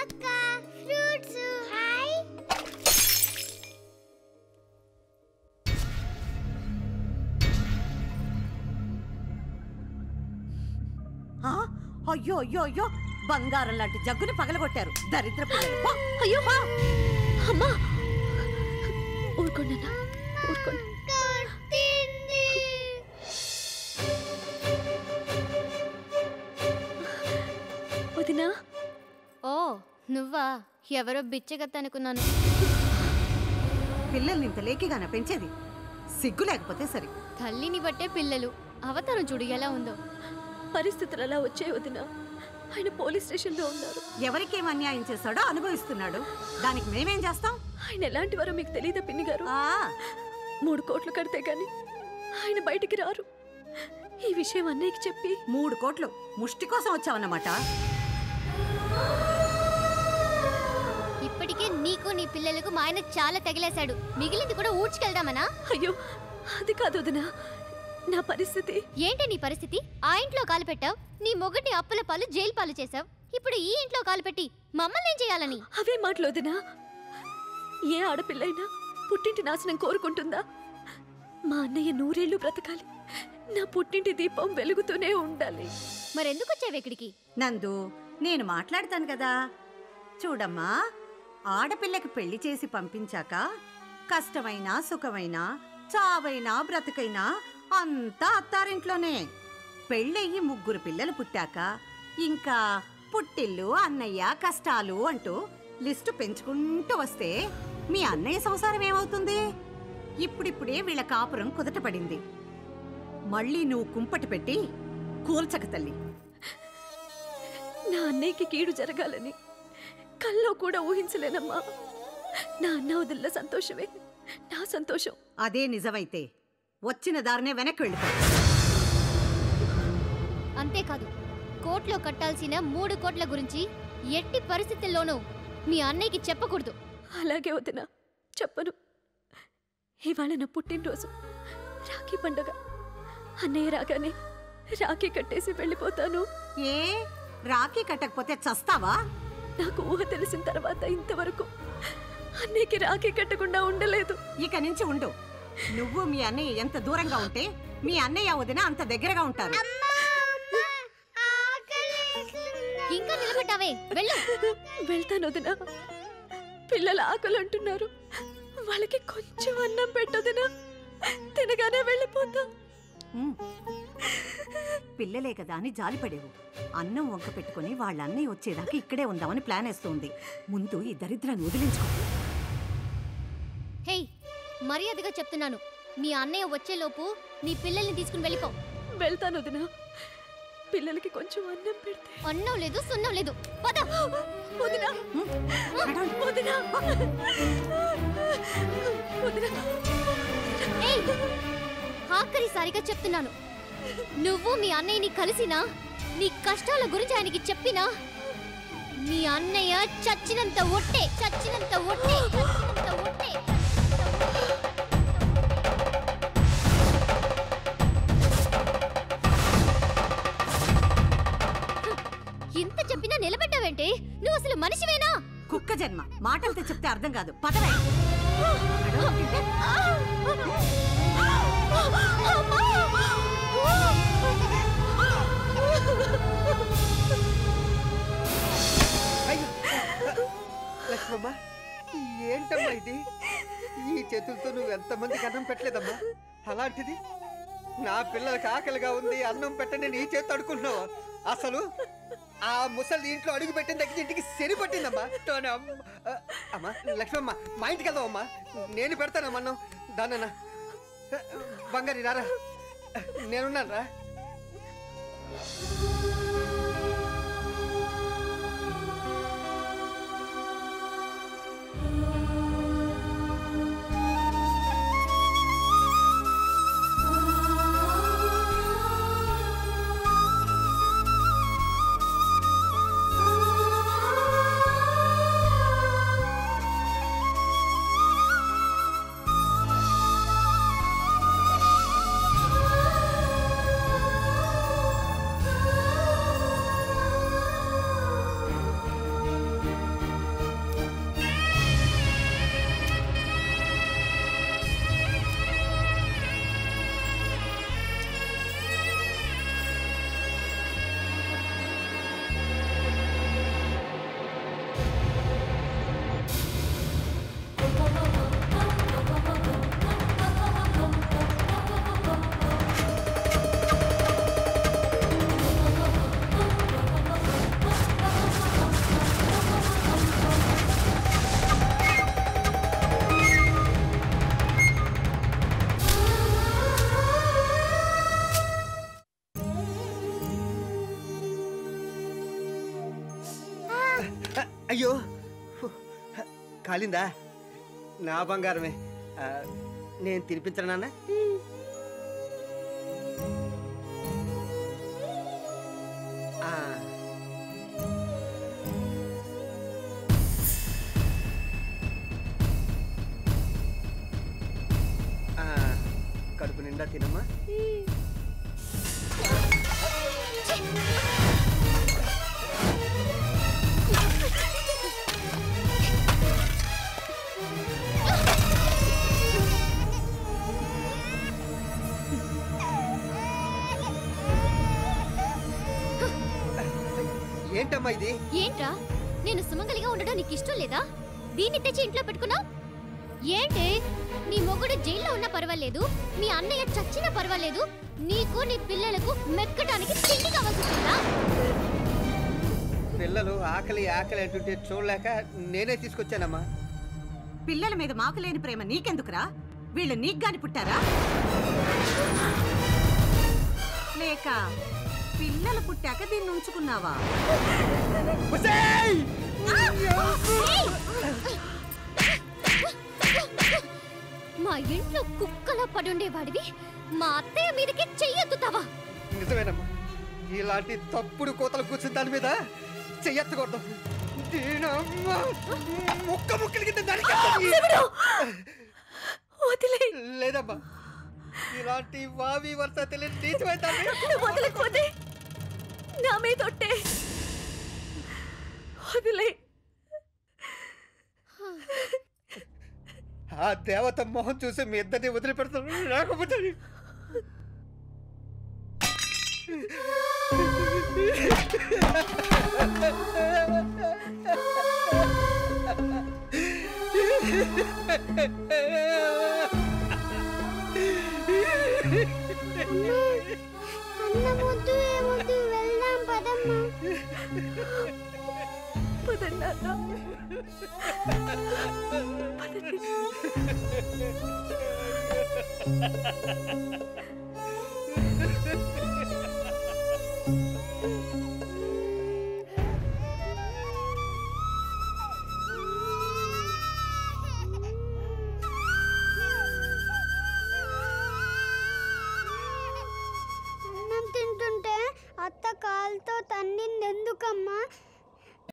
అక్క fruits hi అయ్యో అయ్యో అయ్యో బంగారం లాంటి జగ్గుని పగలగొట్టారు దరిద్ర పిల్లలు. అయ్యో అమ్మా ఊరుకోండి ఊరుకోండి. వదినా ఓ నువ్వా ఎవరో బిచ్చగత్త అనుకున్నాను. పిల్లల్ని ఇంత లేకిగానే పెంచేది సిగ్గు లేకపోతే సరి. తల్లిని బట్టే పిల్లలు అవతారం చూడు ఎలా ఉందో. పరిస్థితులు అలా వచ్చే వదినా. ఆయన పోలీస్ స్టేషన్లో ఉన్నారు. ఎవరికేం అన్యాయం చేస్తాడో అనుభవిస్తున్నాడు. దానికి మేమేం చేస్తాం? ఆయన ఎలాంటి వారో మీకు తెలియదా పిన్ని గారు? 3 కోట్లు కడితే గాని ఆయన బయటికి రారు. ఈ విషయం అన్నయ్యకి చెప్పి 3 కోట్లు ముష్టి కోసం వచ్చావన్నమాట. ఇప్పటికే నీకు నీ పిల్లలకు మా ఆయన చాలా తగిలేశాడు. మిగిలింది కూడా ఊడ్చుకెళ్దామనా? అయ్యో అది కాదు వదినా. నా పరిస్థితి ఏంటి నీ పరిస్థితి? ఆ ఇంట్లో కాలు పెట్టావు, నీ మొగటి అప్పుల పాలు జైలు పాలు చేసావు. ఇప్పుడు ఈ ఇంట్లో కాలు పెట్టి మమ్మల్ని ఏం చేయాలని? అవే మాటలు వదినా. ఏ ఆడపిల్లైనా పుట్టింటి నాశనం కోరుకుంటుందా? మా అన్నయ్య 100 ఏళ్ళు బ్రతకాలి. నా పుట్టింటి దీపం వెలుగుతూనే ఉండాలి. మరెందుకు వచ్చావు ఇక్కడికి? నందు నేను మాట్లాడతాను కదా. చూడమ్మా, ఆడపిల్లకి పెళ్లి చేసి పంపించాక కష్టమైనా సుఖమైనా చావైనా బ్రతుకైనా అంతా అత్తారింట్లోనే. పెళ్ళయ్యి 3 పిల్లలు పుట్టాక ఇంకా పుట్టిల్లు అన్నయ్య కష్టాలు అంటూ లిస్టు పెంచుకుంటూ వస్తే మీ అన్నయ్య సంసారం ఏమవుతుంది? ఇప్పుడిప్పుడే వీళ్ళ కాపురం కుదటపడింది. మళ్ళీ నువ్వు కుంపటి పెట్టి కూల్చక తల్లి. నా అన్నయ్యకి కీడు జరగాలని కల్లో కూడా ఊహించలేనమ్మా. నా అన్న వదిలిన సంతోషమే నా సంతోషం. అదే నిజమైతే వచ్చిన దారినే వెనక్కి వెళ్ళిపో. అంతేకాదు, కోర్టులో కట్టాల్సిన 3 కోట్ల గురించి ఎట్టి పరిస్థితుల్లోనూ మీ అన్నయ్యకి చెప్పకూడదు. అలాగే వదినా, చెప్పను. ఇవాళ నా పుట్టినరోజు, రాఖీ పండగ. అన్నయ్య రాగానే రాఖీ కట్టేసి వెళ్ళిపోతాను. ఏ రాఖీ కట్టకపోతే చస్తావా? నాకు ఊహ తెలిసిన తర్వాత ఇంతవరకు అన్నయ్యకి రాఖీ కట్టకుండా ఉండలేదు. ఇక నుంచి ఉండు. నువ్వు మీ అన్నయ్య ఎంత దూరంగా ఉంటే మీ అన్నయ్య వదిన అంత దగ్గరగా ఉంటారు. ఇంకా నిలబడ్డావే, వెళ్ళు. వెళ్తాను వదినా. పిల్లలు ఆకలి అంటున్నారు, వాళ్ళకి కొంచెం అన్నం పెట్టొదినా. తినగానే వెళ్ళిపోతా. పిల్లలే కదా అని జాలిపడేవు. అన్నం వంక పెట్టుకుని వాళ్ళ అన్నయ్య వచ్చేదాకా ఇక్కడే ఉందామని ప్లాన్ వేస్తుంది. ముందు ఈ దరిద్రాన్ని వదిలించుకో. హే, మర్యాదగా చెప్తున్నాను, మీ అన్నయ్య వచ్చేలోపు నీ పిల్లల్ని తీసుకుని వెళ్ళిపో. వెళ్తాను వదినా. పిల్లలకి కొంచెం అన్నం పెడితే. అన్నం లేదు సున్నం లేదు, పద. వదినా, వదినా, వదినా. ఏయ్, ఆఖరిసారిగా చెప్తున్నాను, నువ్వు మీ అన్నయ్యని కలిసినా నీ కష్టాల గురించి ఆయనకి చెప్పినా మీ అన్నయ్య చచ్చినంత ఒట్టే, చచ్చినంత ఒట్టే, చచ్చినంత ఒట్టే. ఇంత చెప్పినా నిలబడ్డావేంటి? నువ్వు అసలు మనిషివేనా? కుక్క జన్మ. మాటలతో చెప్తే అర్థం కాదు. పదవే. లక్ష్మమ్మ, ఏంటమ్మా ఇది? ఈ చేతులతో నువ్వు ఎంతమందికి అన్నం పెట్టలేదమ్మా. అలాంటిది నా పిల్లలకి ఆకలిగా ఉంది, అన్నం పెట్టండి నీ చేతి అడుకుంటున్నావా? అసలు ఆ ముసలి ఇంట్లో అడుగు పెట్టిన దగ్గర ఇంటికి సరి పట్టిందమ్మా. అమ్మా లక్ష్మమ్మ, మా ఇంటికి వెళ్దామమ్మా. నేను పెడతానమ్మా అన్నం. దానన్నా బంగారి రారా, నేనున్నాను రా. అయ్యో కాలిందా? నా బంగారమే. నేను తినిపించను నాన్న. కడుపు నిండా తినమ్మా. ఏంటమ్మా ఇది? ఏంట్రా, నేను సుమంగలిగా ఉండడం నీకు ఇష్టం లేదా? దీన్ని తెచ్చి ఇంట్లో పెట్టుకున్నావు ఏంటి? నీ మొగుడు జైల్లో ఉన్నా పర్వాలేదు, మీ అన్నయ్య చచ్చినా పర్వాలేదు, నీకు నీ పిల్లలకు మెక్కడానికి తిండి కావాల్సిందా? పిల్లలు ఆకలి ఆకలి అంటుంటే చూడలేక నేనే తీసుకొచ్చానమ్మా. పిల్లల మీద మాకులేని ప్రేమ నీకెందుకురా? వీళ్ళు నీకు గాని పుట్టారా? లేక పిల్లలు పుట్టాక దీన్ని ఉంచుకున్నావా? మా ఇంట్లో కుక్కలా పడుండేవాడివి మా అత్తయ్య మీదకి చెయ్యెత్తుతావా? నిజమేనమ్మా, ఇలాంటి తప్పుడు కోతలు కూర్చుని దాని మీద చెయ్యెత్తకూడదు. ముక్క ముక్కల కింద లేదమ్మా, ఇలాంటి వావి వర్త తెలియని నీచమైతాన్ని వదలకపోతే నా మీద తొట్టే వదిలే. ఆ దేవత మొహం చూసి మీ ఇద్దరిని వదిలిపెడతాను. రాకపోతే అన్నమొద్దు ఏమొద్దు వెళ్దాం పదమ్మా. పదన్నా పదండి.